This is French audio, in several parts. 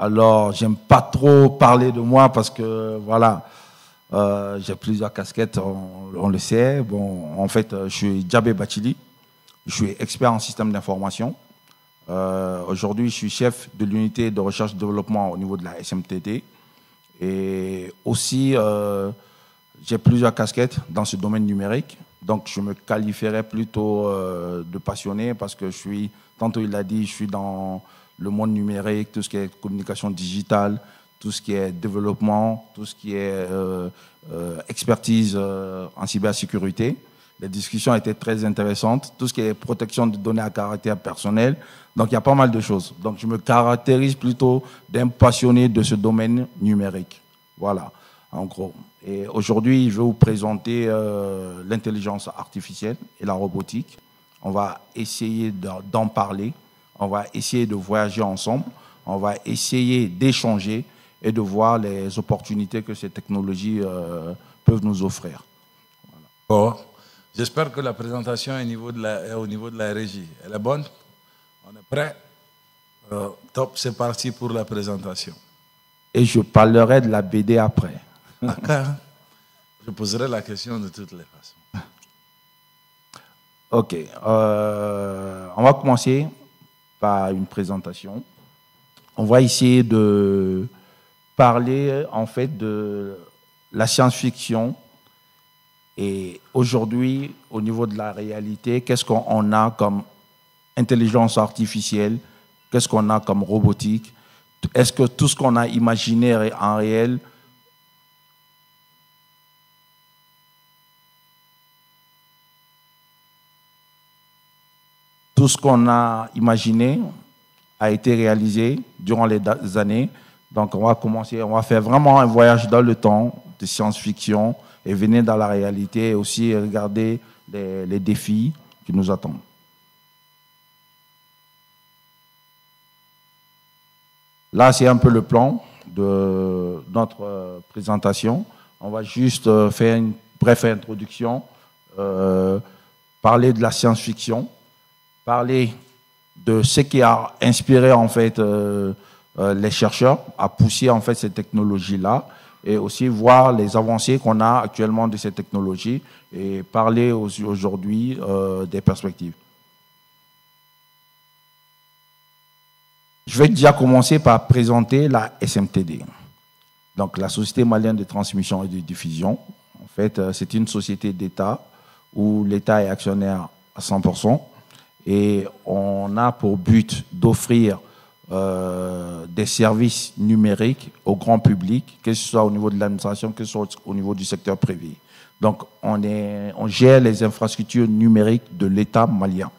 Alors, j'aime pas trop parler de moi parce que, voilà, j'ai plusieurs casquettes, on le sait. Bon, en fait, je suis Djabé Bachili, je suis expert en système d'information. Aujourd'hui, je suis chef de l'unité de recherche et développement au niveau de la SMTT. Et aussi, j'ai plusieurs casquettes dans ce domaine numérique. Donc, je me qualifierais plutôt de passionné parce que je suis, tantôt il l'a dit, je suis dans le monde numérique, tout ce qui est communication digitale, tout ce qui est développement, tout ce qui est expertise en cybersécurité. Les discussions étaient très intéressantes. Tout ce qui est protection de données à caractère personnel. Donc, il y a pas mal de choses. Donc, je me caractérise plutôt d'un passionné de ce domaine numérique. Voilà, en gros. Et aujourd'hui, je vais vous présenter l'intelligence artificielle et la robotique. On va essayer d'en parler. On va essayer de voyager ensemble. On va essayer d'échanger et de voir les opportunités que ces technologies peuvent nous offrir. Voilà. Bon. J'espère que la présentation est au niveau de la régie. Elle est bonne? On est prêt? Top, c'est parti pour la présentation. Et je parlerai de la BD après. D'accord. Je poserai la question de toutes les façons. Ok. On va commencer par une présentation. On va essayer de parler en fait de la science-fiction. Et aujourd'hui, au niveau de la réalité, qu'est-ce qu'on a comme intelligence artificielle? Qu'est-ce qu'on a comme robotique? Est-ce que tout ce qu'on a imaginé en réel tout ce qu'on a imaginé a été réalisé durant les années. Donc, on va commencer, on va faire vraiment un voyage dans le temps de science-fiction et venir dans la réalité et aussi regarder les défis qui nous attendent. Là, c'est un peu le plan de notre présentation. On va juste faire une brève introduction, parler de la science-fiction, parler de ce qui a inspiré en fait les chercheurs à pousser en fait ces technologies-là et aussi voir les avancées qu'on a actuellement de ces technologies et parler aujourd'hui des perspectives. Je vais déjà commencer par présenter la SMTD, donc la Société malienne de transmission et de diffusion. En fait, c'est une société d'État où l'État est actionnaire à 100%. Et on a pour but d'offrir des services numériques au grand public, que ce soit au niveau de l'administration, que ce soit au niveau du secteur privé. Donc, on gère les infrastructures numériques de l'État malien.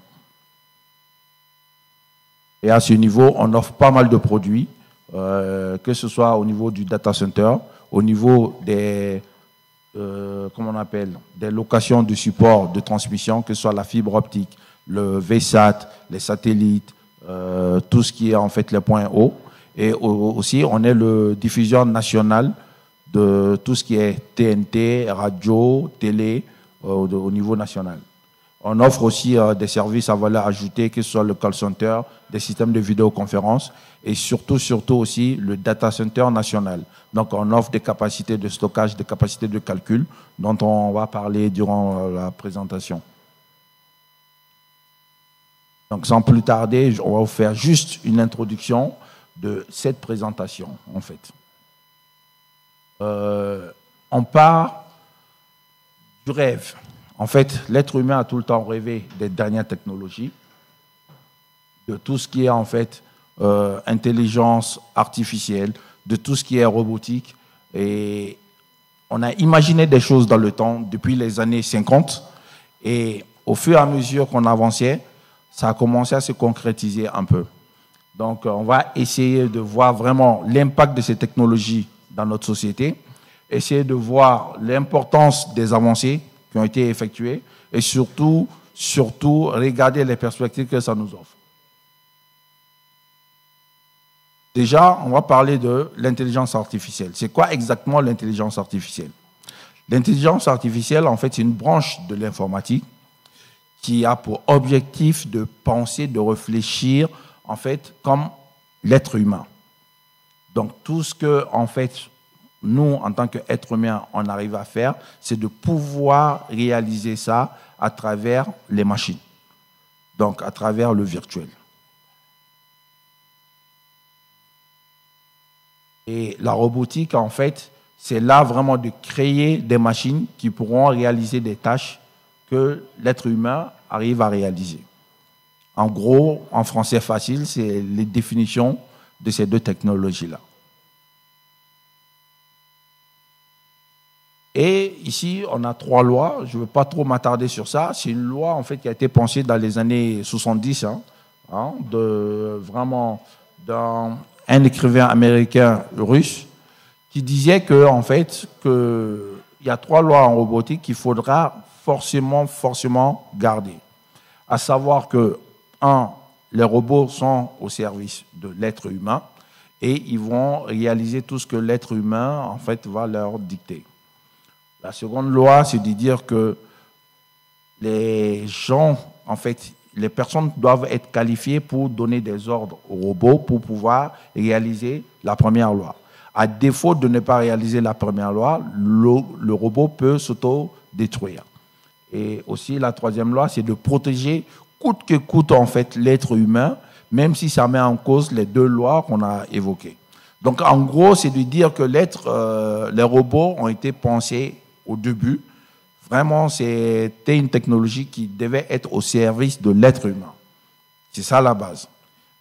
Et à ce niveau, on offre pas mal de produits, que ce soit au niveau du data center, au niveau des, comment on appelle, des locations de support de transmission, que ce soit la fibre optique, le VSAT, les satellites, tout ce qui est en fait les points hauts. Et aussi, on est le diffuseur national de tout ce qui est TNT, radio, télé, au niveau national. On offre aussi des services à valeur ajoutée, que ce soit le call center, des systèmes de vidéoconférence et surtout aussi le data center national. Donc, on offre des capacités de stockage, des capacités de calcul dont on va parler durant la présentation. Donc, sans plus tarder, on va vous faire juste une introduction de cette présentation, en fait. On part du rêve. En fait, l'être humain a tout le temps rêvé des dernières technologies, de tout ce qui est, en fait, intelligence artificielle, de tout ce qui est robotique. Et on a imaginé des choses dans le temps depuis les années 50. Et au fur et à mesure qu'on avançait, ça a commencé à se concrétiser un peu. Donc, on va essayer de voir vraiment l'impact de ces technologies dans notre société, essayer de voir l'importance des avancées qui ont été effectuées et surtout regarder les perspectives que ça nous offre. Déjà, on va parler de l'intelligence artificielle. C'est quoi exactement l'intelligence artificielle? L'intelligence artificielle, en fait, c'est une branche de l'informatique qui a pour objectif de penser, de réfléchir, en fait, comme l'être humain. Donc, tout ce que, en fait, nous, en tant qu'êtres humains, on arrive à faire, c'est de pouvoir réaliser ça à travers les machines. Donc, à travers le virtuel. Et la robotique, en fait, c'est là vraiment de créer des machines qui pourront réaliser des tâches que l'être humain arrive à réaliser. En gros, en français facile, c'est les définitions de ces deux technologies-là. Et ici, on a 3 lois. Je ne veux pas trop m'attarder sur ça. C'est une loi en fait qui a été pensée dans les années 70, d'un écrivain américain russe qui disait que en fait que il y a 3 lois en robotique qu'il faudra forcément garder. À savoir que 1, les robots sont au service de l'être humain et ils vont réaliser tout ce que l'être humain en fait va leur dicter. La seconde loi, c'est de dire que les gens, en fait, les personnes doivent être qualifiées pour donner des ordres aux robots pour pouvoir réaliser la première loi. À défaut de ne pas réaliser la première loi, le robot peut s'auto-détruire. Et aussi, la troisième loi, c'est de protéger coûte que coûte, en fait, l'être humain, même si ça met en cause les 2 lois qu'on a évoquées. Donc, en gros, c'est de dire que les robots ont été pensés au début. Vraiment, c'était une technologie qui devait être au service de l'être humain. C'est ça la base.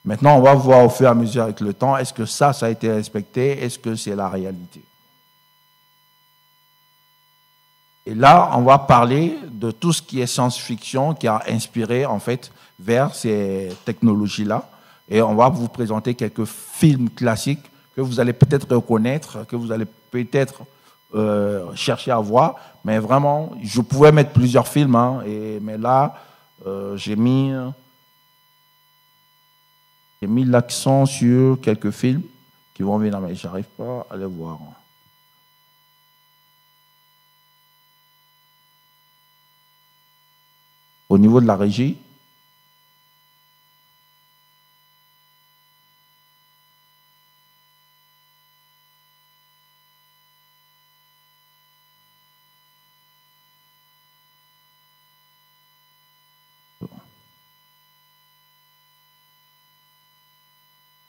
Maintenant, on va voir au fur et à mesure avec le temps, est-ce que ça a été respecté? Est-ce que c'est la réalité? Et là, on va parler de tout ce qui est science-fiction qui a inspiré, en fait, vers ces technologies-là. Et on va vous présenter quelques films classiques que vous allez peut-être reconnaître, que vous allez peut-être chercher à voir. Mais vraiment, je pouvais mettre plusieurs films, mais là, j'ai mis l'accent sur quelques films qui vont venir, mais je n'arrive pas à les voir. Au niveau de la régie,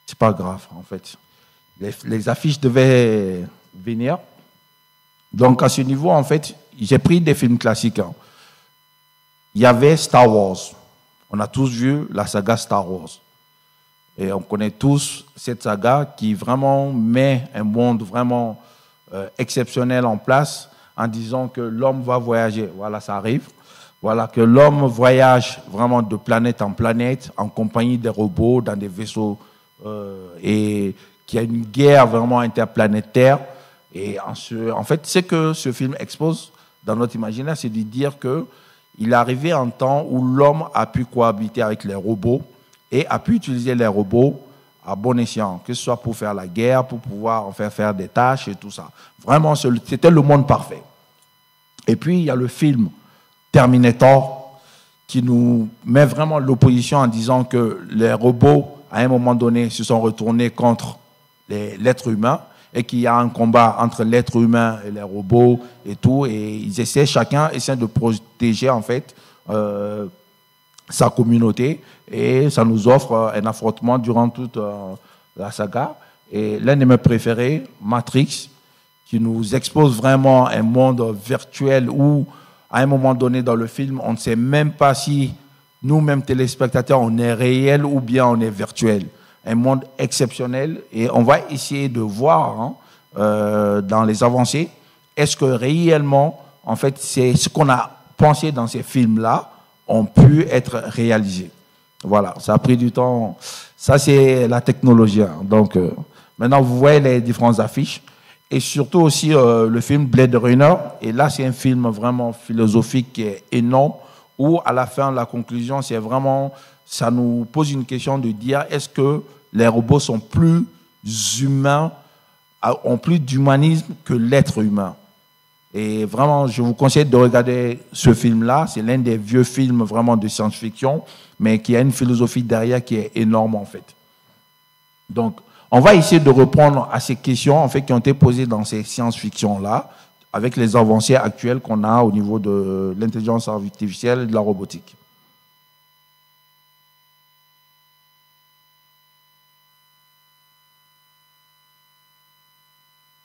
c'est pas grave en fait. Les affiches devaient venir. Donc à ce niveau, en fait, j'ai pris des films classiques. Il y avait Star Wars. On a tous vu la saga Star Wars. Et on connaît tous cette saga qui vraiment met un monde vraiment exceptionnel en place en disant que l'homme va voyager. Voilà, ça arrive. Voilà, que l'homme voyage vraiment de planète en planète en compagnie des robots dans des vaisseaux et qu'il y a une guerre vraiment interplanétaire. Et en fait, ce que ce film expose dans notre imaginaire, c'est de dire que il est arrivé un temps où l'homme a pu cohabiter avec les robots et a pu utiliser les robots à bon escient, que ce soit pour faire la guerre, pour pouvoir en faire des tâches et tout ça. Vraiment, c'était le monde parfait. Et puis, il y a le film Terminator qui nous met vraiment l'opposition en disant que les robots, à un moment donné, se sont retournés contre l'être humain et qu'il y a un combat entre l'être humain et les robots et tout, et chacun essaie de protéger en fait sa communauté, et ça nous offre un affrontement durant toute la saga. Et l'un de mes préférés, Matrix, qui nous expose vraiment un monde virtuel où, à un moment donné dans le film, on ne sait même pas si nous-mêmes téléspectateurs, on est réel ou bien on est virtuel. Un monde exceptionnel, et on va essayer de voir dans les avancées, est-ce que réellement, en fait, c'est ce qu'on a pensé dans ces films-là ont pu être réalisés. Voilà, ça a pris du temps. Ça, c'est la technologie. Donc, maintenant, vous voyez les différentes affiches, et surtout aussi le film Blade Runner. Et là, c'est un film vraiment philosophique qui est énorme, où à la fin, la conclusion, c'est vraiment, ça nous pose une question de dire, est-ce que les robots sont plus humains, ont plus d'humanisme que l'être humain? Et vraiment, je vous conseille de regarder ce film-là. C'est l'un des vieux films vraiment de science-fiction, mais qui a une philosophie derrière qui est énorme en fait. Donc, On va essayer de répondre à ces questions en fait, qui ont été posées dans ces science-fiction-là, avec les avancées actuelles qu'on a au niveau de l'intelligence artificielle et de la robotique.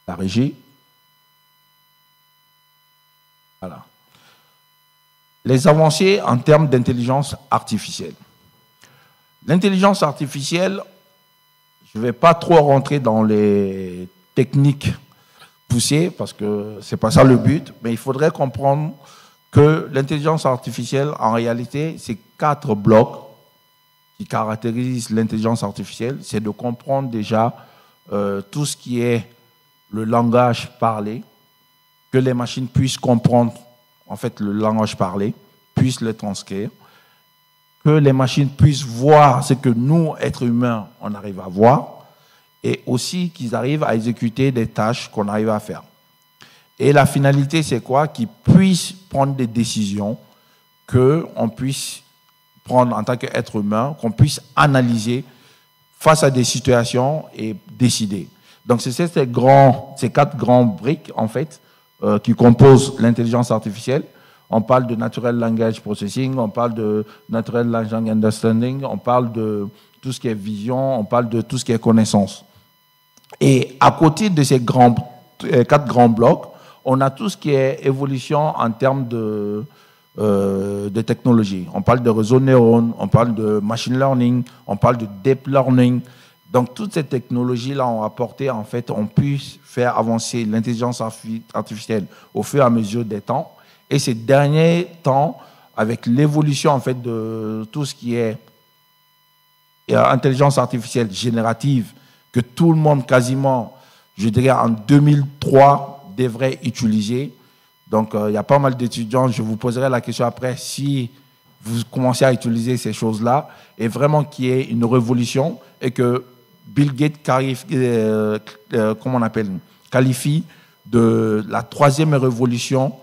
La régie. Voilà. Les avancées en termes d'intelligence artificielle. L'intelligence artificielle, je ne vais pas trop rentrer dans les techniques poussées parce que ce n'est pas ça le but, mais il faudrait comprendre que l'intelligence artificielle, en réalité, c'est 4 blocs qui caractérisent l'intelligence artificielle. C'est de comprendre déjà tout ce qui est le langage parlé, que les machines puissent comprendre en fait le langage parlé, puissent le transcrire, que les machines puissent voir ce que nous, êtres humains, on arrive à voir, et aussi qu'ils arrivent à exécuter des tâches qu'on arrive à faire. Et la finalité, c'est quoi? Qu'ils puissent prendre des décisions, qu'on puisse prendre en tant qu'être humain, qu'on puisse analyser face à des situations et décider. Donc, c'est ces 4 grands briques, en fait, qui composent l'intelligence artificielle. On parle de Natural Language Processing, on parle de Natural Language Understanding, on parle de tout ce qui est vision, on parle de tout ce qui est connaissance. Et à côté de ces 4 grands blocs, on a tout ce qui est évolution en termes de technologie. On parle de réseaux de neurones, on parle de machine learning, on parle de deep learning. Donc, toutes ces technologies-là ont apporté, en fait, on puisse faire avancer l'intelligence artificielle au fur et à mesure des temps. Et ces derniers temps, avec l'évolution, en fait, de tout ce qui est intelligence artificielle générative, que tout le monde, quasiment, je dirais, en 2003, devrait utiliser. Donc, il y a pas mal d'étudiants. Je vous poserai la question après si vous commencez à utiliser ces choses-là et vraiment qu'il y ait une révolution et que Bill Gates qualifie de la 3e révolution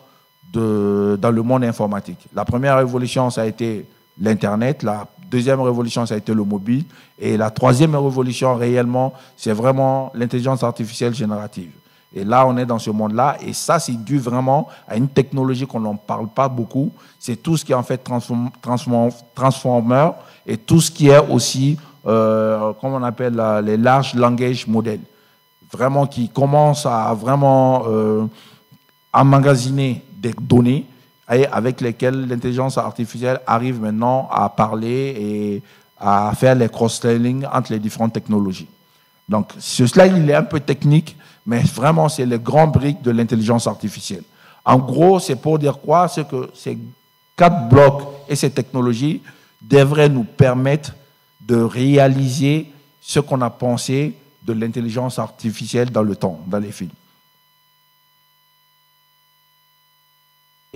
dans le monde informatique. La première révolution, ça a été l'Internet. La 2e révolution, ça a été le mobile. Et la 3e révolution, réellement, c'est vraiment l'intelligence artificielle générative. Et là, on est dans ce monde-là. Et ça, c'est dû vraiment à une technologie qu'on n'en parle pas beaucoup. C'est tout ce qui est en fait transformer et tout ce qui est aussi, comment on appelle, les large language models. Vraiment, qui commencent à vraiment emmagasiner des données avec lesquelles l'intelligence artificielle arrive maintenant à parler et à faire les cross-selling entre les différentes technologies. Donc, ce slide, il est un peu technique, mais vraiment, c'est les grands briques de l'intelligence artificielle. En gros, c'est pour dire quoi? C'est que ces 4 blocs et ces technologies devraient nous permettre de réaliser ce qu'on a pensé de l'intelligence artificielle dans le temps, dans les films.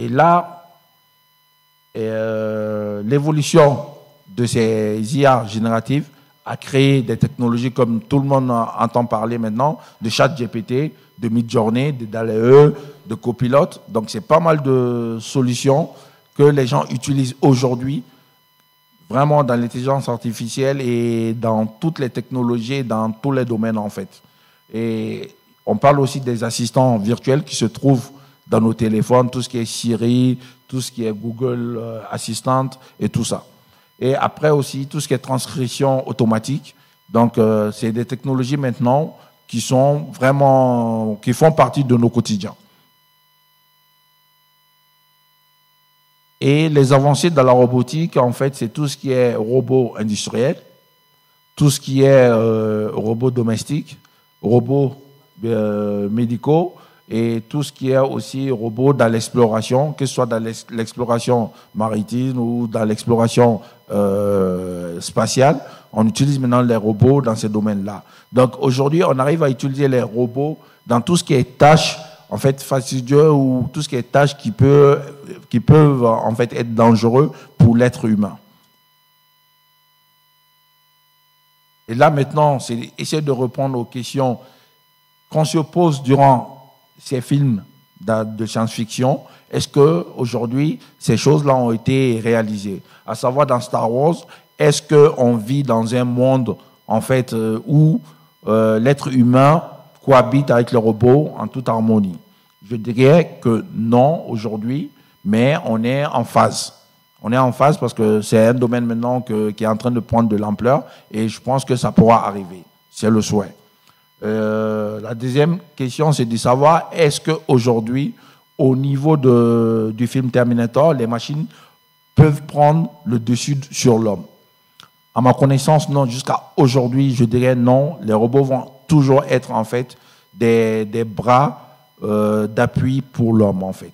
Et là, l'évolution de ces IA génératives a créé des technologies comme tout le monde entend parler maintenant, de ChatGPT, de Midjourney, de DALL-E, de Copilot. Donc, c'est pas mal de solutions que les gens utilisent aujourd'hui, vraiment dans l'intelligence artificielle et dans toutes les technologies, dans tous les domaines, en fait. Et on parle aussi des assistants virtuels qui se trouvent dans nos téléphones, tout ce qui est Siri, tout ce qui est Google Assistant et tout ça. Et après aussi, tout ce qui est transcription automatique. Donc, c'est des technologies maintenant qui sont vraiment, qui font partie de nos quotidiens. Et les avancées dans la robotique, en fait, c'est tout ce qui est robots industriels, tout ce qui est robots domestiques, robots médicaux, et tout ce qui est aussi robots dans l'exploration, que ce soit dans l'exploration maritime ou dans l'exploration spatiale. On utilise maintenant les robots dans ces domaines-là. Donc aujourd'hui, on arrive à utiliser les robots dans tout ce qui est tâches en fait fastidieuses ou tout ce qui est tâches qui peuvent en fait être dangereux pour l'être humain. Et là maintenant, c'est essayer de répondre aux questions qu'on se pose durant ces films de science-fiction. Est-ce que aujourd'hui ces choses-là ont été réalisées? À savoir dans Star Wars, est-ce qu'on vit dans un monde en fait où l'être humain cohabite avec le robot en toute harmonie. Je dirais que non aujourd'hui, mais on est en phase. On est en phase parce que c'est un domaine maintenant qui est en train de prendre de l'ampleur et je pense que ça pourra arriver. C'est le souhait. La deuxième question, c'est de savoir est-ce qu'aujourd'hui, au niveau du film Terminator, les machines peuvent prendre le dessus sur l'homme? À ma connaissance, non. Jusqu'à aujourd'hui, je dirais non. Les robots vont toujours être en fait des bras d'appui pour l'homme en fait.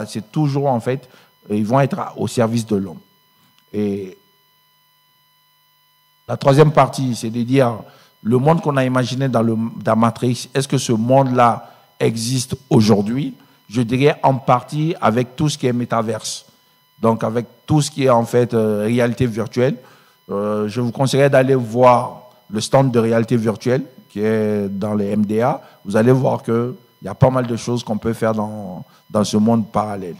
C'est toujours en fait, ils vont être au service de l'homme. Et la troisième partie, c'est de dire le monde qu'on a imaginé dans Matrix, est-ce que ce monde-là existe aujourd'hui? Je dirais en partie avec tout ce qui est métaverse. Donc avec tout ce qui est en fait réalité virtuelle. Je vous conseillerais d'aller voir le stand de réalité virtuelle qui est dans les MDA. Vous allez voir qu'il y a pas mal de choses qu'on peut faire dans ce monde parallèle.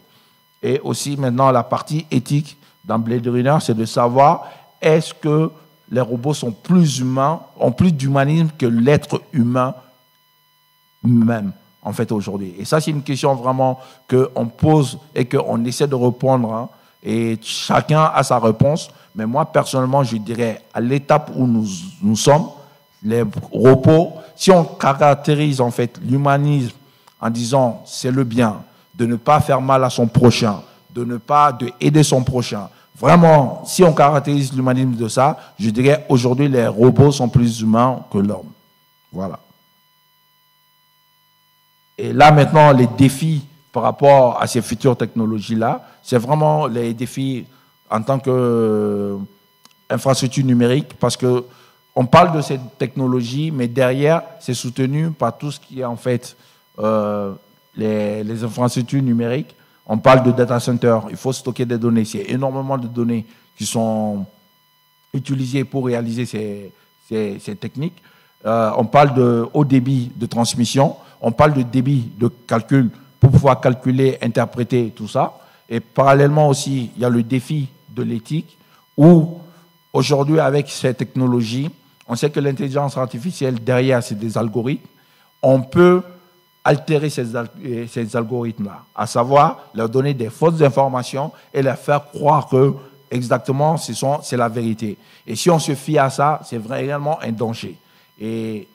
Et aussi maintenant la partie éthique dans Blade Runner, c'est de savoir est-ce que les robots sont plus humains, ont plus d'humanisme que l'être humain même, en fait, aujourd'hui. Et ça, c'est une question vraiment qu'on pose et qu'on essaie de répondre. Hein, et chacun a sa réponse. Mais moi, personnellement, je dirais, à l'étape où nous sommes, les robots, si on caractérise, en fait, l'humanisme en disant c'est le bien, de ne pas faire mal à son prochain, de aider son prochain. Vraiment, si on caractérise l'humanisme de ça, je dirais aujourd'hui les robots sont plus humains que l'homme. Voilà. Et là maintenant, les défis par rapport à ces futures technologies-là, c'est vraiment les défis en tant qu'infrastructure numérique, parce que on parle de cette technologie, mais derrière, c'est soutenu par tout ce qui est en fait les infrastructures numériques. On parle de data center, il faut stocker des données. C'est énormément de données qui sont utilisées pour réaliser ces techniques. On parle de haut débit de transmission. On parle de débit de calcul pour pouvoir calculer, interpréter tout ça. Et parallèlement aussi, il y a le défi de l'éthique où aujourd'hui, avec ces technologies, on sait que l'intelligence artificielle, derrière, c'est des algorithmes. On peut altérer ces algorithmes-là, à savoir leur donner des fausses informations et leur faire croire que exactement c'est la vérité. Et si on se fie à ça, c'est vraiment un danger. Et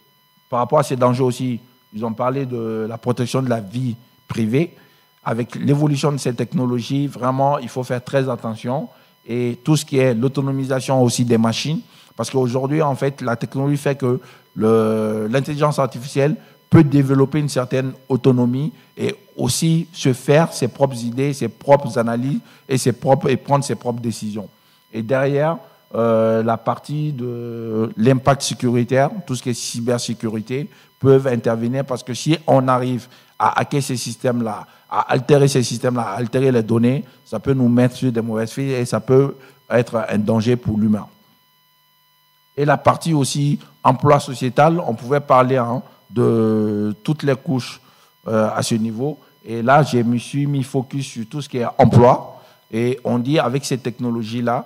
par rapport à ces dangers aussi, ils ont parlé de la protection de la vie privée. Avec l'évolution de ces technologies, vraiment, il faut faire très attention. Et tout ce qui est l'autonomisation aussi des machines, parce qu'aujourd'hui, en fait, la technologie fait que l'intelligence artificielle peut développer une certaine autonomie et aussi se faire ses propres idées, ses propres analyses et prendre ses propres décisions. Et derrière, la partie de l'impact sécuritaire, tout ce qui est cybersécurité, peuvent intervenir parce que si on arrive à hacker ces systèmes-là, à altérer ces systèmes-là, à altérer les données, ça peut nous mettre sur des mauvaises filles et ça peut être un danger pour l'humain. Et la partie aussi emploi sociétal, on pouvait parler de toutes les couches à ce niveau. Et là, je me suis mis focus sur tout ce qui est emploi. Et on dit avec ces technologies-là,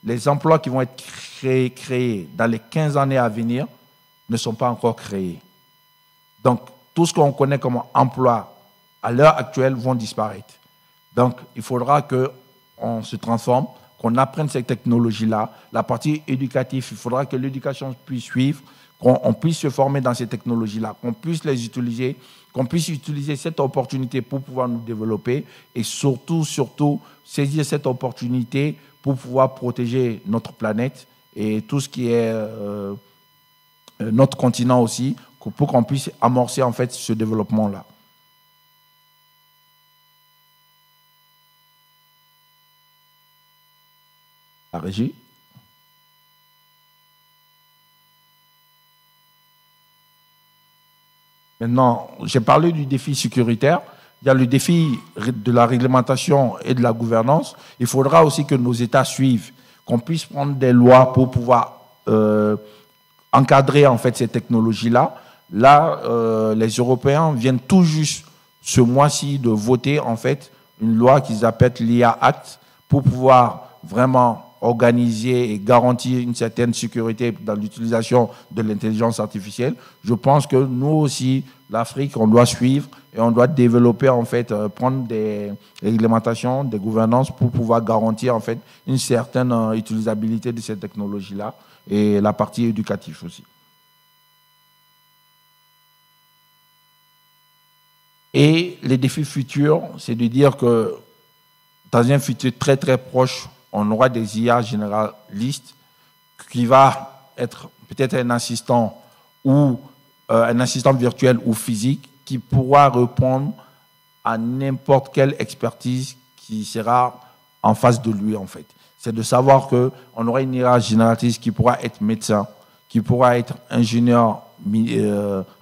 les emplois qui vont être créés dans les 15 années à venir ne sont pas encore créés. Donc, tout ce qu'on connaît comme emploi à l'heure actuelle vont disparaître. Donc, il faudra qu'on se transforme, qu'on apprenne ces technologies-là. La partie éducative, il faudra que l'éducation puisse suivre, qu'on puisse se former dans ces technologies-là, qu'on puisse les utiliser, qu'on puisse utiliser cette opportunité pour pouvoir nous développer et surtout, saisir cette opportunité pour pouvoir protéger notre planète et tout ce qui est notre continent aussi, pour qu'on puisse amorcer en fait ce développement-là. La régie. Maintenant, j'ai parlé du défi sécuritaire. Il y a le défi de la réglementation et de la gouvernance. Il faudra aussi que nos États suivent, qu'on puisse prendre des lois pour pouvoir encadrer en fait ces technologies-là. Là, les Européens viennent tout juste ce mois-ci de voter en fait une loi qu'ils appellent l'IA Act pour pouvoir vraiment organiser et garantir une certaine sécurité dans l'utilisation de l'intelligence artificielle, je pense que nous aussi, l'Afrique, on doit suivre et on doit développer, en fait, prendre des réglementations, des gouvernances pour pouvoir garantir, en fait, une certaine utilisabilité de cette technologie-là et la partie éducative aussi. Et les défis futurs, c'est de dire que dans un futur très très proche, on aura des IA généralistes qui va être peut-être un assistant ou un assistant virtuel ou physique qui pourra répondre à n'importe quelle expertise qui sera en face de lui en fait. C'est de savoir qu'on aura une IA généraliste qui pourra être médecin, qui pourra être ingénieur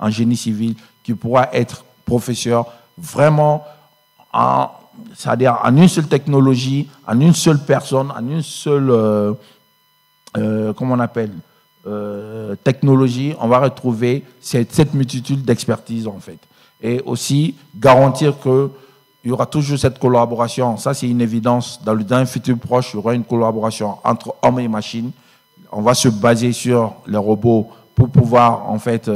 en génie civil, qui pourra être professeur, vraiment c'est-à-dire en une seule technologie, en une seule personne, en une seule, comment on appelle, technologie, on va retrouver cette multitude d'expertise en fait. Et aussi garantir qu'il y aura toujours cette collaboration. Ça, c'est une évidence. Dans un futur proche, il y aura une collaboration entre hommes et machines. On va se baser sur les robots pour pouvoir en fait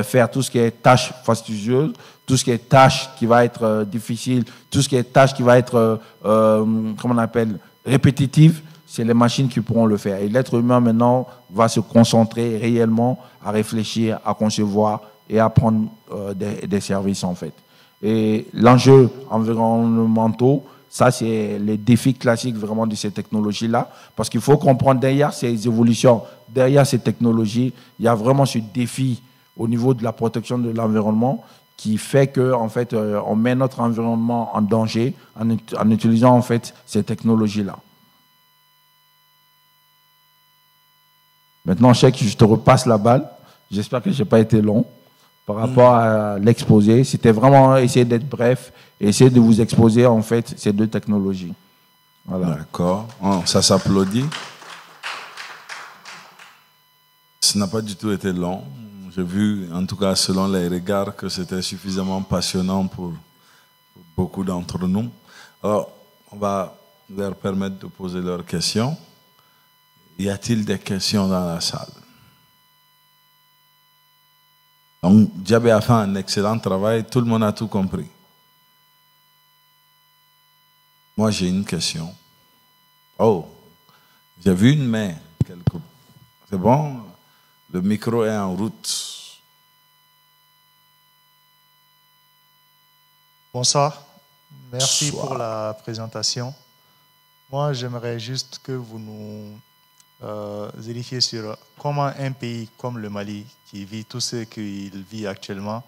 faire tout ce qui est tâches fastidieuses, tout ce qui est tâches qui va être difficile, tout ce qui est tâches qui va être, comment on appelle, répétitive, c'est les machines qui pourront le faire. Et l'être humain maintenant va se concentrer réellement à réfléchir, à concevoir et à prendre des services en fait. Et l'enjeu environnementaux, ça c'est les défis classiques vraiment de ces technologies-là, parce qu'il faut comprendre derrière ces évolutions, derrière ces technologies, il y a vraiment ce défi au niveau de la protection de l'environnement qui fait que en fait on met notre environnement en danger en utilisant en fait ces technologies-là. Maintenant, je te repasse la balle. J'espère que je n'ai pas été long par rapport à l'exposé. C'était vraiment essayer d'être bref et essayer de vous exposer en fait ces deux technologies. Voilà. D'accord. Oh, ça s'applaudit. Ça n'a pas du tout été long. J'ai vu, en tout cas selon les regards, que c'était suffisamment passionnant pour beaucoup d'entre nous. Alors, on va leur permettre de poser leurs questions. Y a-t-il des questions dans la salle? Donc, Djabé a fait un excellent travail, tout le monde a tout compris. Moi, j'ai une question. Oh, j'ai vu une main quelque part. C'est bon? Le micro est en route. Bonsoir. Merci Bonsoir. pour la présentation. Moi, j'aimerais juste que vous nous édifiez sur comment un pays comme le Mali, qui vit tout ce qu'il vit actuellement,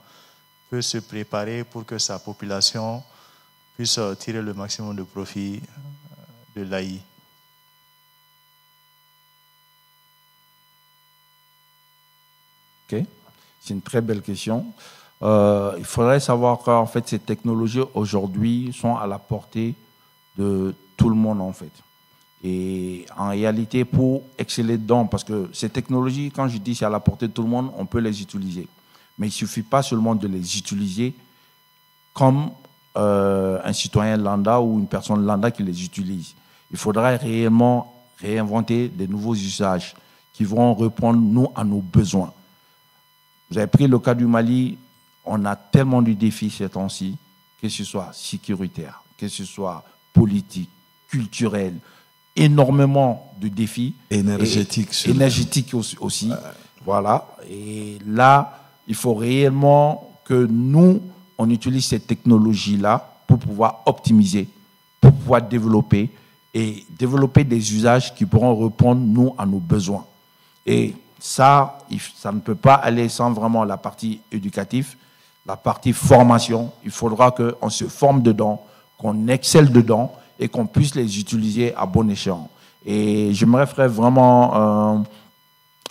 peut se préparer pour que sa population puisse tirer le maximum de profit de l'AI. Ok, c'est une très belle question. Il faudrait savoir qu'en fait, ces technologies aujourd'hui sont à la portée de tout le monde en fait. Et en réalité, pour exceller dedans, parce que ces technologies, quand je dis c'est à la portée de tout le monde, on peut les utiliser. Mais il ne suffit pas seulement de les utiliser comme un citoyen lambda ou une personne lambda qui les utilise. Il faudra réellement réinventer des nouveaux usages qui vont répondre, nous, à nos besoins. Vous avez pris le cas du Mali, on a tellement de défis ces temps-ci, que ce soit sécuritaire, que ce soit politique, culturel, énormément de défis. Énergétiques aussi. Voilà. Et là, il faut réellement que nous, on utilise cette technologie-là pour pouvoir optimiser, pour pouvoir développer et développer des usages qui pourront répondre, nous, à nos besoins. Et ça ne peut pas aller sans vraiment la partie éducative, la partie formation. Il faudra qu'on se forme dedans, qu'on excelle dedans et qu'on puisse les utiliser à bon escient. Et j'aimerais faire vraiment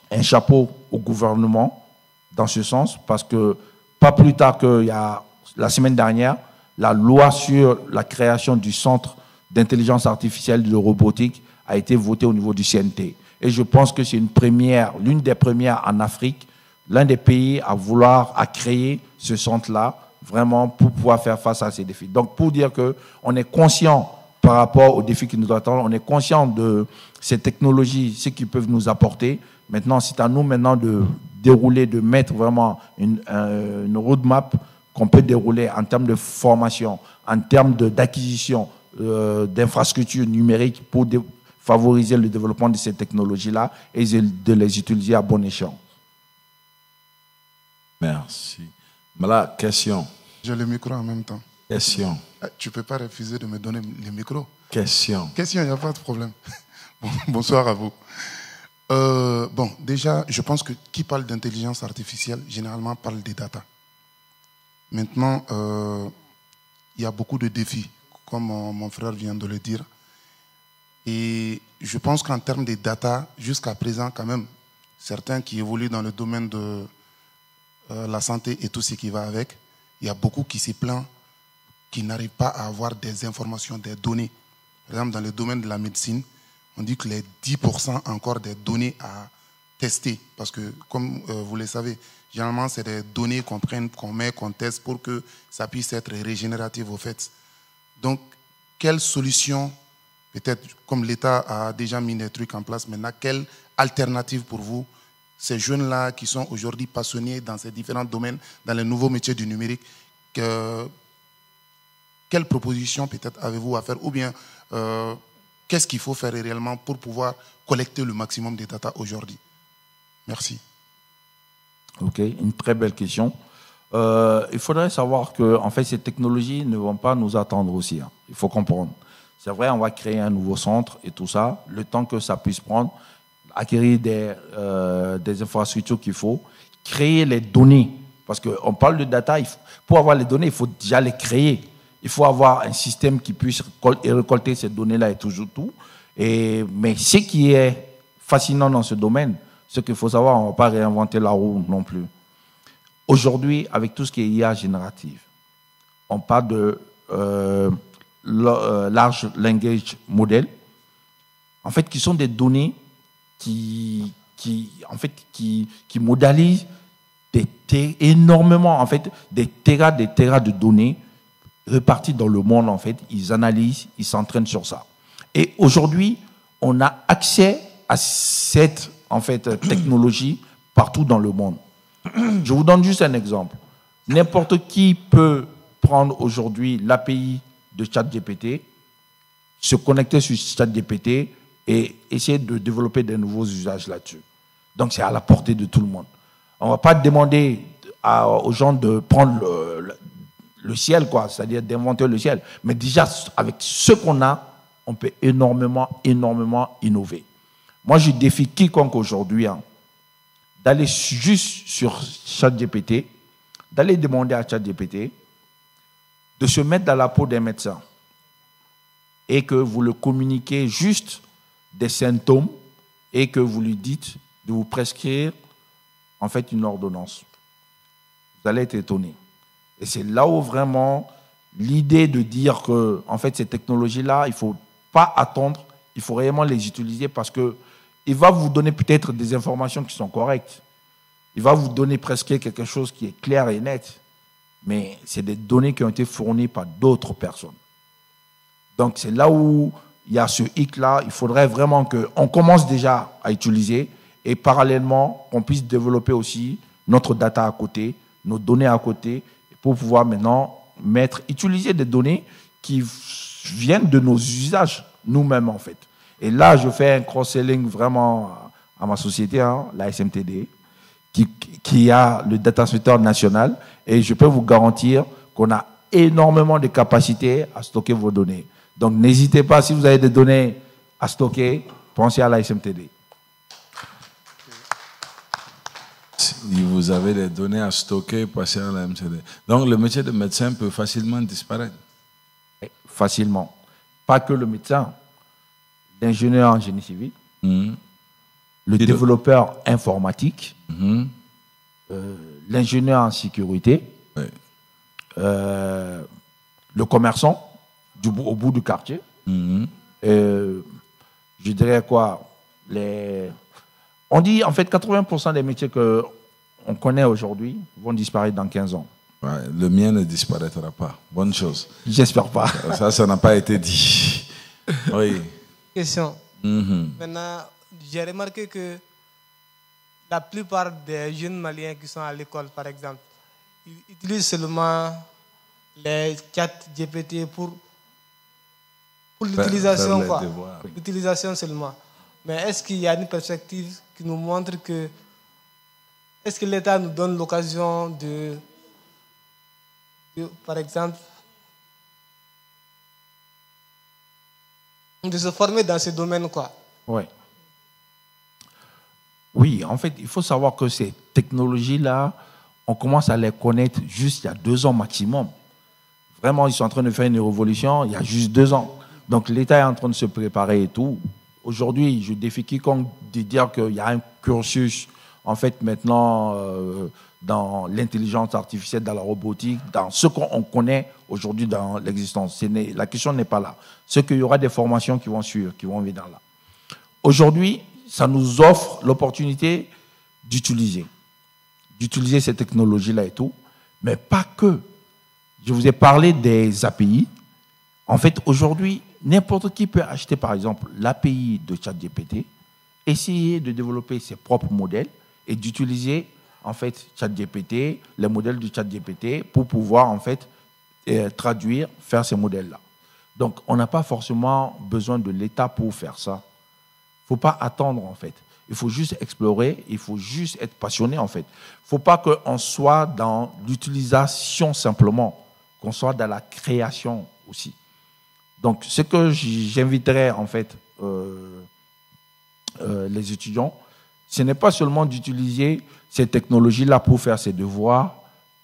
un chapeau au gouvernement dans ce sens, parce que pas plus tard qu'il y a la semaine dernière, la loi sur la création du centre d'intelligence artificielle de robotique a été votée au niveau du CNT. Et je pense que c'est une première, l'une des premières en Afrique, l'un des pays à créer ce centre-là, vraiment pour pouvoir faire face à ces défis. Donc, pour dire qu'on est conscient par rapport aux défis qui nous attendent. On est conscient de ces technologies, ce qu'ils peuvent nous apporter. Maintenant, c'est à nous maintenant de dérouler, de mettre vraiment une roadmap qu'on peut dérouler en termes de formation, en termes d'acquisition d'infrastructures numériques pour favoriser le développement de ces technologies-là et de les utiliser à bon escient. Merci. Voilà, question. J'ai le micro en même temps. Question. Tu ne peux pas refuser de me donner le micro. Question. Question, il n'y a pas de problème. Bonsoir à vous. Bon, déjà, je pense que qui parle d'intelligence artificielle, généralement parle des data. Maintenant, il y a beaucoup de défis, comme mon frère vient de le dire. Et je pense qu'en termes de data, jusqu'à présent, quand même, certains qui évoluent dans le domaine de la santé et tout ce qui va avec, il y a beaucoup qui se plaignent, qui n'arrivent pas à avoir des informations, des données. Par exemple, dans le domaine de la médecine, on dit que les 10% encore des données à tester. Parce que, comme vous le savez, généralement, c'est des données qu'on prenne, qu'on met, qu'on teste pour que ça puisse être régénératif au fait. Donc, quelle solution, peut-être comme l'État a déjà mis des trucs en place maintenant, quelle alternative pour vous, ces jeunes-là qui sont aujourd'hui passionnés dans ces différents domaines, dans les nouveaux métiers du numérique, quelle proposition peut-être avez-vous à faire ou bien qu'est-ce qu'il faut faire réellement pour pouvoir collecter le maximum de data aujourd'hui? Merci. Ok, une très belle question. Il faudrait savoir que en fait, ces technologies ne vont pas nous attendre aussi. Hein. Il faut comprendre. C'est vrai, on va créer un nouveau centre et tout ça, le temps que ça puisse prendre, acquérir des infrastructures qu'il faut, créer les données. Parce qu'on parle de data, pour avoir les données, il faut déjà les créer. Il faut avoir un système qui puisse récolter ces données-là et toujours tout. Mais ce qui est fascinant dans ce domaine, ce qu'il faut savoir, on ne va pas réinventer la roue non plus. Aujourd'hui, avec tout ce qui est IA générative, on parle de large language model, en fait, qui sont des données qui modélisent énormément, en fait, des terras de données répartis dans le monde, en fait. Ils analysent, ils s'entraînent sur ça. Et aujourd'hui, on a accès à cette, en fait, technologie partout dans le monde. Je vous donne juste un exemple. N'importe qui peut prendre aujourd'hui l'API de ChatGPT, se connecter sur ChatGPT et essayer de développer de nouveaux usages là-dessus. Donc, c'est à la portée de tout le monde. On ne va pas demander aux gens de prendre le ciel, quoi, c'est-à-dire d'inventer le ciel. Mais déjà, avec ce qu'on a, on peut énormément innover. Moi, je défie quiconque aujourd'hui d'aller juste sur ChatGPT, d'aller demander à ChatGPT de se mettre dans la peau d'un médecin et que vous le communiquez juste des symptômes et que vous lui dites de vous prescrire en fait une ordonnance. Vous allez être étonné. Et c'est là où vraiment l'idée de dire que en fait ces technologies-là, il ne faut pas attendre, il faut réellement les utiliser parce que il va vous donner peut-être des informations qui sont correctes. Il va vous donner presque quelque chose qui est clair et net. Mais c'est des données qui ont été fournies par d'autres personnes. Donc c'est là où il y a ce hic-là. Il faudrait vraiment qu'on commence déjà à utiliser et parallèlement qu'on puisse développer aussi notre data à côté, nos données à côté, pour pouvoir maintenant utiliser des données qui viennent de nos usages nous-mêmes en fait. Et là, je fais un cross-selling vraiment à ma société, la SMTD, qui a le data center national. Et je peux vous garantir qu'on a énormément de capacités à stocker vos données. Donc, n'hésitez pas, si vous avez des données à stocker, pensez à la SMTD. Si vous avez des données à stocker, passez à la MTD. Donc, le métier de médecin peut facilement disparaître. Facilement. Pas que le médecin. L'ingénieur en génie civil, le développeur informatique, l'ingénieur en sécurité, le commerçant au bout du quartier. Je dirais quoi, on dit en fait 80% des métiers qu'on connaît aujourd'hui vont disparaître dans 15 ans. Ouais, le mien ne disparaîtra pas. Bonne chose. J'espère pas. Ça n'a pas été dit. Oui. Question. Mhm. Maintenant, j'ai remarqué que la plupart des jeunes Maliens qui sont à l'école, par exemple, ils utilisent seulement les chats GPT pour l'utilisation, les quoi. devoirs. L'utilisation seulement. Mais est-ce qu'il y a une perspective qui nous montre que est-ce que l'État nous donne l'occasion de, par exemple, de se former dans ce domaine, quoi? Ouais. Oui, en fait, il faut savoir que ces technologies-là, on commence à les connaître juste il y a 2 ans maximum. Vraiment, ils sont en train de faire une révolution il y a juste 2 ans. Donc, l'État est en train de se préparer et tout. Aujourd'hui, je défie quiconque de dire qu'il y a un cursus, en fait, maintenant, dans l'intelligence artificielle, dans la robotique, dans ce qu'on connaît aujourd'hui dans l'existence. La question n'est pas là. C'est qu'il y aura des formations qui vont suivre, qui vont venir là. Aujourd'hui, ça nous offre l'opportunité d'utiliser ces technologies-là et tout, mais pas que. Je vous ai parlé des API. En fait, aujourd'hui, n'importe qui peut acheter, par exemple, l'API de ChatGPT, essayer de développer ses propres modèles et d'utiliser, en fait, ChatGPT, les modèles du ChatGPT, pour pouvoir, en fait, traduire, faire ces modèles-là. Donc, on n'a pas forcément besoin de l'État pour faire ça. Il ne faut pas attendre, en fait. Il faut juste explorer, il faut juste être passionné, en fait. Il ne faut pas qu'on soit dans l'utilisation simplement, qu'on soit dans la création aussi. Donc, ce que j'inviterais, en fait, les étudiants, ce n'est pas seulement d'utiliser ces technologies-là pour faire ses devoirs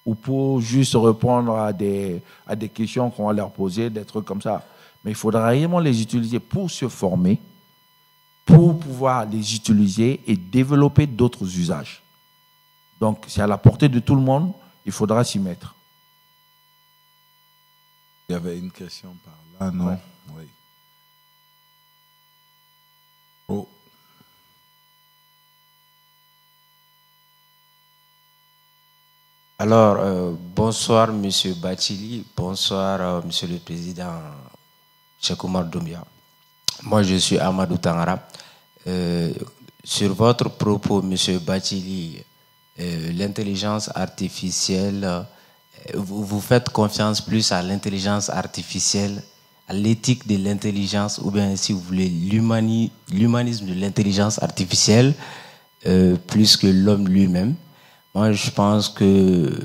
ou pour juste répondre à des questions qu'on va leur poser, des trucs comme ça. Mais il faudra réellement les utiliser pour se former, pour pouvoir les utiliser et développer d'autres usages. Donc, c'est à la portée de tout le monde, il faudra s'y mettre. Il y avait une question par là, non? Ouais. Oui. Oh. Alors, bonsoir, Monsieur Bathily. Bonsoir, Monsieur le Président Cheikh Oumar Doumbia. Moi, je suis Amadou Tangara. Sur votre propos, Monsieur Bathily, l'intelligence artificielle, vous faites confiance plus à l'intelligence artificielle, à l'éthique de l'intelligence, ou bien, si vous voulez, l'humanisme de l'intelligence artificielle, plus que l'homme lui-même. Moi, je pense que,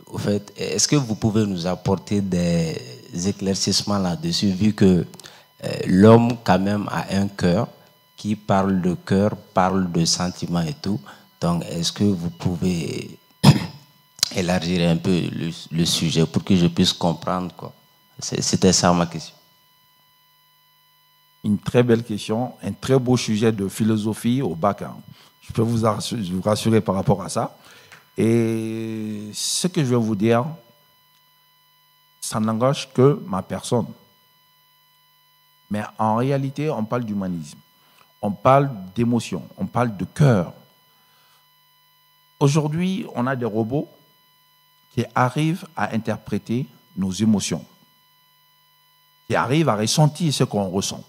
au fait, est-ce que vous pouvez nous apporter des éclaircissements là-dessus, vu que l'homme, quand même, a un cœur qui parle de cœur, parle de sentiments et tout. Donc, est-ce que vous pouvez élargir un peu le sujet pour que je puisse comprendre, quoi? C'était ça ma question. Une très belle question, un très beau sujet de philosophie au bac. Hein. Je peux vous rassurer par rapport à ça. Et ce que je vais vous dire, ça n'engage que ma personne. Mais en réalité, on parle d'humanisme. On parle d'émotion. On parle de cœur. Aujourd'hui, on a des robots qui arrivent à interpréter nos émotions, qui arrivent à ressentir ce qu'on ressent.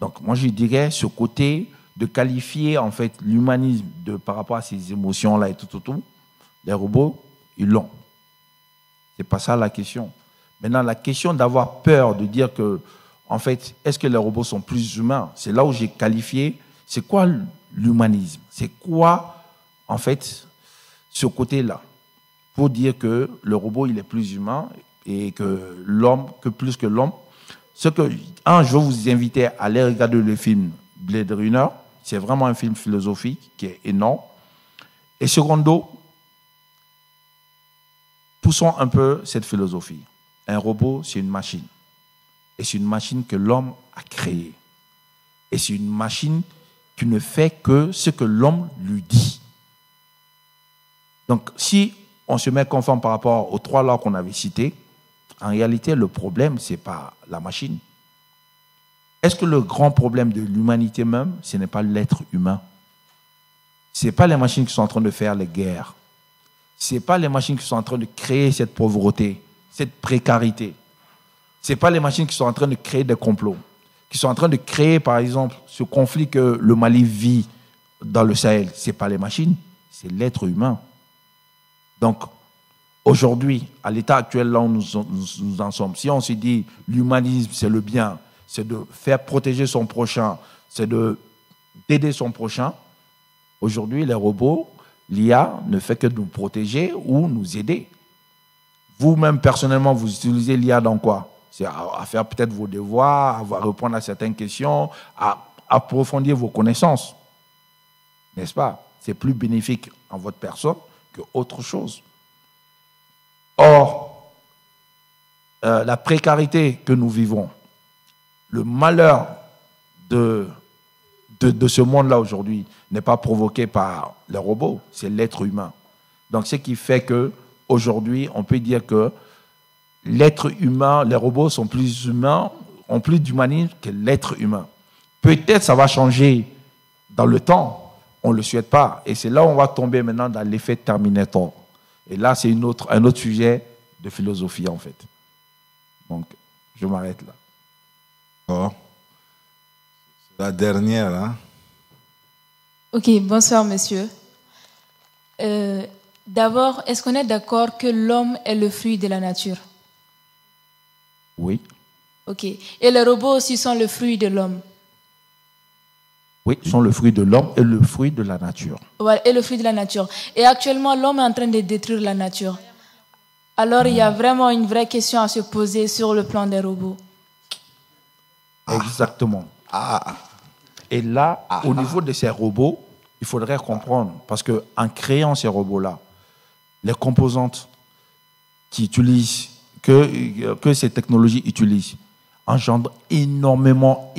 Donc, moi, je dirais ce côté de qualifier, en fait, l'humanisme par rapport à ces émotions-là et tout. Les robots, ils l'ont. C'est pas ça la question. Maintenant, la question d'avoir peur, de dire que, en fait, est-ce que les robots sont plus humains? C'est là où j'ai qualifié, c'est quoi l'humanisme? C'est quoi, en fait, ce côté-là? Pour dire que le robot, il est plus humain et que l'homme, que plus que l'homme. Je veux vous inviter à aller regarder le film Blade Runner. C'est vraiment un film philosophique qui est énorme. Et secondo, poussons un peu cette philosophie. Un robot, c'est une machine. Et c'est une machine que l'homme a créée. Et c'est une machine qui ne fait que ce que l'homme lui dit. Donc, si on se met conforme par rapport aux 3 lois qu'on avait citées, en réalité, le problème, ce n'est pas la machine. Est-ce que le grand problème de l'humanité même, ce n'est pas l'être humain? Ce n'est pas les machines qui sont en train de faire les guerres. Ce n'est pas les machines qui sont en train de créer cette pauvreté, cette précarité. Ce n'est pas les machines qui sont en train de créer des complots. qui sont en train de créer, par exemple, ce conflit que le Mali vit dans le Sahel. Ce n'est pas les machines, c'est l'être humain. Donc, aujourd'hui, à l'état actuel, là où nous en sommes, si on se dit l'humanisme, c'est le bien, c'est de faire protéger son prochain, c'est d'aider son prochain, aujourd'hui, les robots, l'IA ne fait que nous protéger ou nous aider. Vous-même, personnellement, vous utilisez l'IA dans quoi? C'est à faire peut-être vos devoirs, à répondre à certaines questions, à approfondir vos connaissances. N'est-ce pas? C'est plus bénéfique en votre personne qu'autre chose. Or, la précarité que nous vivons, le malheur de ce monde-là aujourd'hui n'est pas provoqué par les robots, c'est l'être humain. Donc, ce qui fait qu'aujourd'hui, on peut dire que l'être humain, les robots sont plus humains, ont plus d'humanisme que l'être humain. Peut-être ça va changer dans le temps, on ne le souhaite pas. Et c'est là où on va tomber maintenant dans l'effet Terminator. Et là, c'est un autre sujet de philosophie, en fait. Donc, je m'arrête là. Oh. La dernière, hein? Ok, bonsoir, monsieur. D'abord, est-ce qu'on est d'accord que l'homme est le fruit de la nature? Oui. Ok. Et les robots aussi sont le fruit de l'homme? Oui, sont le fruit de l'homme et le fruit de la nature. Voilà, et le fruit de la nature. Et actuellement, l'homme est en train de détruire la nature. Alors, il y a vraiment une vraie question à se poser sur le plan des robots. Exactement. Et là, au niveau de ces robots, il faudrait comprendre, parce qu'en créant ces robots-là, les composantes qui utilisent, que ces technologies utilisent, engendrent énormément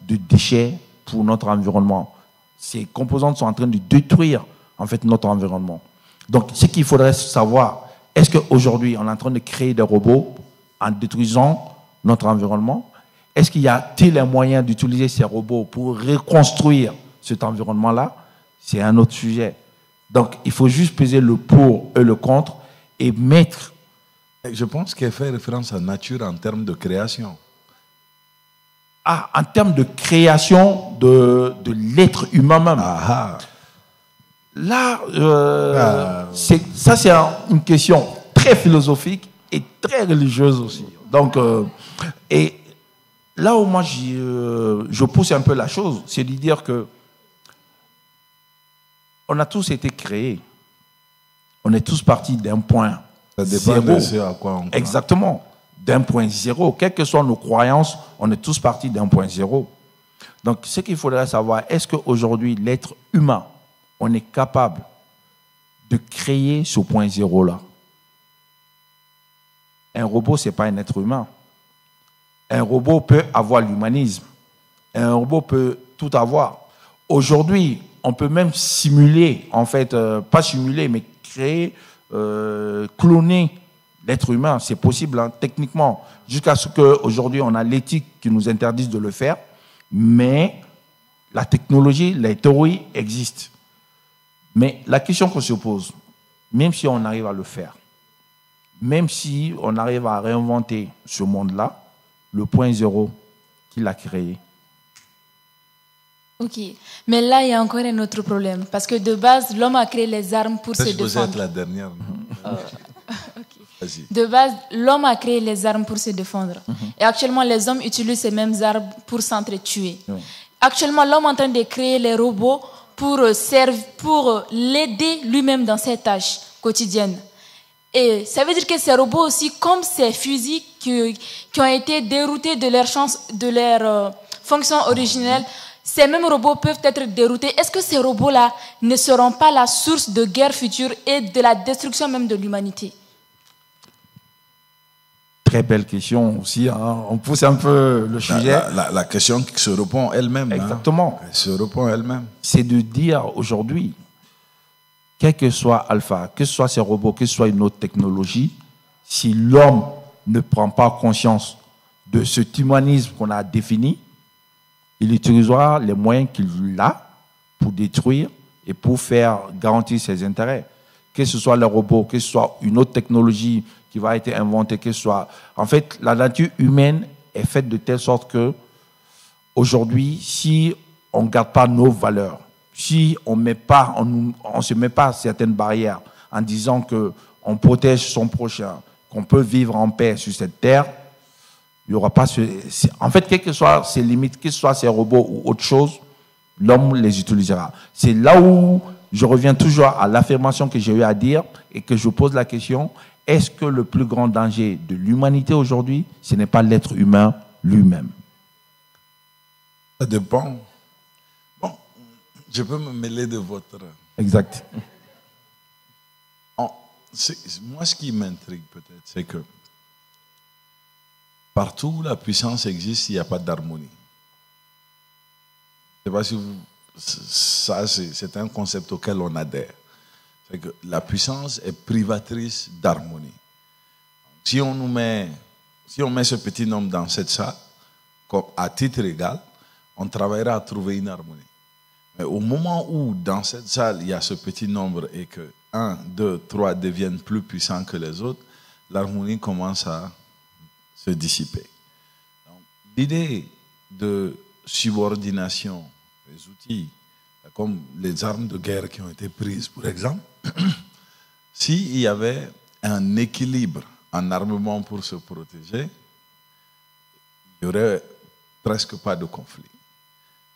de déchets pour notre environnement. Ces composantes sont en train de détruire, en fait, notre environnement. Donc, ce qu'il faudrait savoir, est-ce qu'aujourd'hui, on est en train de créer des robots en détruisant notre environnement? Est-ce qu'il y a-t-il les moyens d'utiliser ces robots pour reconstruire cet environnement-là? C'est un autre sujet. Donc, il faut juste peser le pour et le contre et mettre... Je pense qu'elle fait référence à nature en termes de création. En termes de création de l'être humain même. Là, ça c'est une question très philosophique et très religieuse aussi. Donc, et là où moi je pousse un peu la chose, c'est de dire que on a tous été créés. On est tous partis d'un point zéro. De ce à quoi on croit. Exactement. D'un point zéro. Quelles que soient nos croyances, on est tous partis d'un point zéro. Donc, ce qu'il faudrait savoir, est-ce qu'aujourd'hui, l'être humain, on est capable de créer ce point zéro-là? Un robot, ce n'est pas un être humain. Un robot peut avoir l'humanisme. Un robot peut tout avoir. Aujourd'hui, on peut même simuler, en fait, pas simuler, mais créer, cloner l'être humain. C'est possible, hein, techniquement, jusqu'à ce qu'aujourd'hui, on a l'éthique qui nous interdise de le faire. Mais la technologie, les théories existent. Mais la question qu'on se pose, même si on arrive à le faire, même si on arrive à réinventer ce monde-là, le point zéro qu'il a créé. Ok, mais là, il y a encore un autre problème. Parce que de base, l'homme a créé les armes pour se défendre. Vous êtes la dernière. Okay. De base, l'homme a créé les armes pour se défendre. Et actuellement, les hommes utilisent ces mêmes armes pour s'entretuer. Actuellement, l'homme est en train de créer les robots pour l'aider lui-même dans ses tâches quotidiennes. Et ça veut dire que ces robots aussi, comme ces fusils qui ont été déroutés de leur fonction originelle, ces mêmes robots peuvent être déroutés. Est-ce que ces robots-là ne seront pas la source de guerre future et de la destruction même de l'humanité? Très belle question aussi. Hein. On pousse un peu le sujet. La question qui se répond elle-même. Exactement. Elle se répond elle-même. C'est de dire aujourd'hui, quel que soit Alpha, que ce soit ces robots, que ce soit une autre technologie, si l'homme ne prend pas conscience de cet humanisme qu'on a défini, il utilisera les moyens qu'il a pour détruire et pour faire garantir ses intérêts. Que ce soit les robots, que ce soit une autre technologie qui va être inventée, que ce soit... En fait, la nature humaine est faite de telle sorte que aujourd'hui, si on ne garde pas nos valeurs, si on ne se met pas certaines barrières en disant qu'on protège son prochain, qu'on peut vivre en paix sur cette terre, il n'y aura pas en fait, quelles que soient ses limites, que ce soit ces robots ou autre chose, l'homme les utilisera. C'est là où je reviens toujours à l'affirmation que j'ai eu à dire et que je pose la question, est-ce que le plus grand danger de l'humanité aujourd'hui, ce n'est pas l'être humain lui-même? Ça dépend. Bon, je peux me mêler de votre... Exact. Moi, ce qui m'intrigue peut-être, c'est que partout où la puissance existe, il n'y a pas d'harmonie. Je ne sais pas si ça, c'est un concept auquel on adhère. C'est que la puissance est privatrice d'harmonie. Si on met ce petit nombre dans cette salle, comme à titre égal, on travaillera à trouver une harmonie. Mais au moment où, dans cette salle, il y a ce petit nombre et que 1, 2, 3 deviennent plus puissants que les autres, l'harmonie commence à se dissiper. L'idée de subordination des outils, comme les armes de guerre qui ont été prises, par exemple, s'il y avait un équilibre en armement pour se protéger, il n'y aurait presque pas de conflit.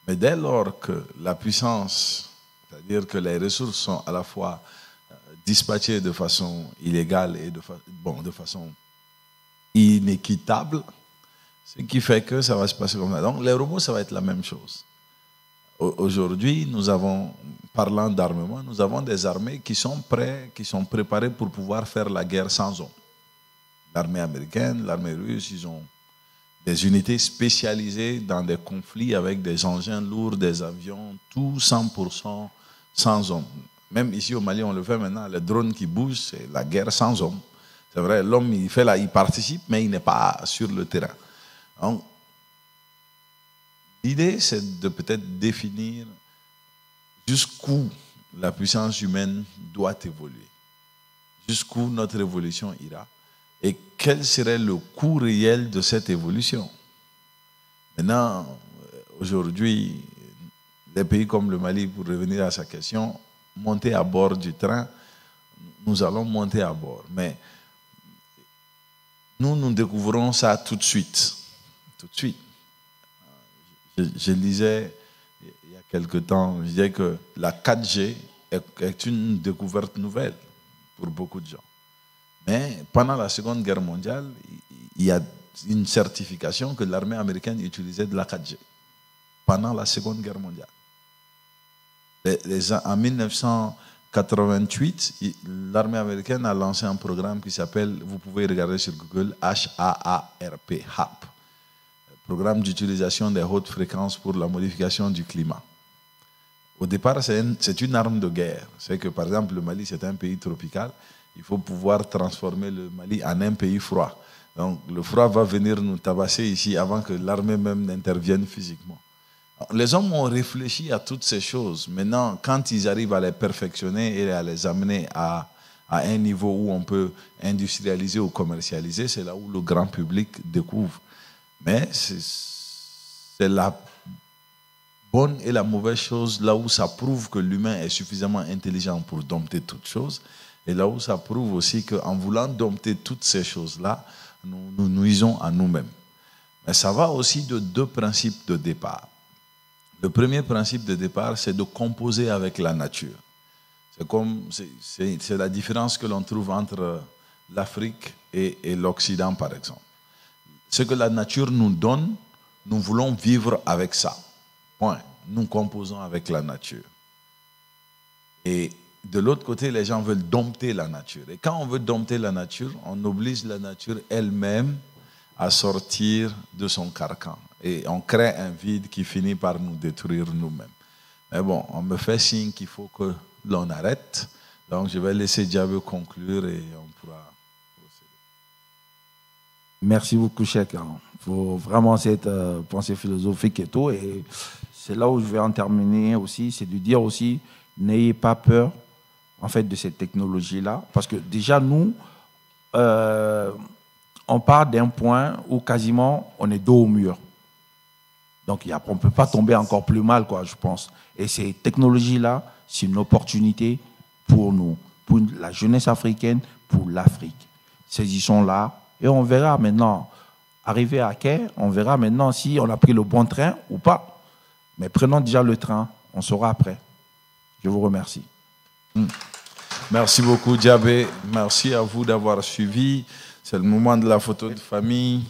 Mais dès lors que la puissance, c'est-à-dire que les ressources sont à la fois dispatchées de façon illégale et de façon inéquitable, ce qui fait que ça va se passer comme ça. Donc les robots, ça va être la même chose. Aujourd'hui, parlant d'armement, nous avons des armées qui sont préparées pour pouvoir faire la guerre sans hommes. L'armée américaine, l'armée russe, ils ont des unités spécialisées dans des conflits avec des engins lourds, des avions, tout 100% sans hommes. Même ici au Mali, on le fait maintenant, les drones qui bougent, c'est la guerre sans hommes. C'est vrai, l'homme, il participe, mais il n'est pas sur le terrain. Donc, l'idée, c'est de peut-être définir jusqu'où la puissance humaine doit évoluer, jusqu'où notre évolution ira, et quel serait le coût réel de cette évolution. Maintenant, aujourd'hui, des pays comme le Mali, pour revenir à sa question, monter à bord du train, nous allons monter à bord. Mais nous découvrons ça tout de suite. Tout de suite. Je lisais il y a quelque temps, je disais que la 4G est une découverte nouvelle pour beaucoup de gens. Mais pendant la Seconde Guerre mondiale, il y a une certification que l'armée américaine utilisait de la 4G. Pendant la Seconde Guerre mondiale. En 1988, l'armée américaine a lancé un programme qui s'appelle, vous pouvez regarder sur Google, HAARP, HAP. Programme d'utilisation des hautes fréquences pour la modification du climat. Au départ, c'est une arme de guerre. C'est que, par exemple, le Mali, c'est un pays tropical. Il faut pouvoir transformer le Mali en un pays froid. Donc, le froid va venir nous tabasser ici avant que l'armée même n'intervienne physiquement. Les hommes ont réfléchi à toutes ces choses. Maintenant, quand ils arrivent à les perfectionner et à les amener à un niveau où on peut industrialiser ou commercialiser, c'est là où le grand public découvre. Mais c'est la bonne et la mauvaise chose, là où ça prouve que l'humain est suffisamment intelligent pour dompter toutes choses, et là où ça prouve aussi qu'en voulant dompter toutes ces choses-là, nous nuisons à nous-mêmes. Mais ça va aussi de deux principes de départ. Le premier principe de départ, c'est de composer avec la nature. C'est la différence que l'on trouve entre l'Afrique et l'Occident, par exemple. Ce que la nature nous donne, nous voulons vivre avec ça. Point. Nous composons avec la nature. Et de l'autre côté, les gens veulent dompter la nature. Et quand on veut dompter la nature, on oblige la nature elle-même à sortir de son carcan. Et on crée un vide qui finit par nous détruire nous-mêmes. Mais bon, on me fait signe qu'il faut que l'on arrête. Donc je vais laisser Diable conclure et on pourra procéder. Merci beaucoup, Cheikh. Pour vraiment cette pensée philosophique et tout. Et c'est là où je vais en terminer aussi, c'est de dire aussi, n'ayez pas peur en fait de cette technologie-là. Parce que déjà, nous, on part d'un point où quasiment on est dos au mur. Donc, on ne peut pas tomber encore plus mal, quoi, je pense. Et ces technologies-là, c'est une opportunité pour nous, pour la jeunesse africaine, pour l'Afrique. Saisissons-la et on verra maintenant, arrivé à quai, on verra maintenant si on a pris le bon train ou pas. Mais prenons déjà le train, on sera après. Je vous remercie. Merci beaucoup, Djabé. Merci à vous d'avoir suivi. C'est le moment de la photo de famille.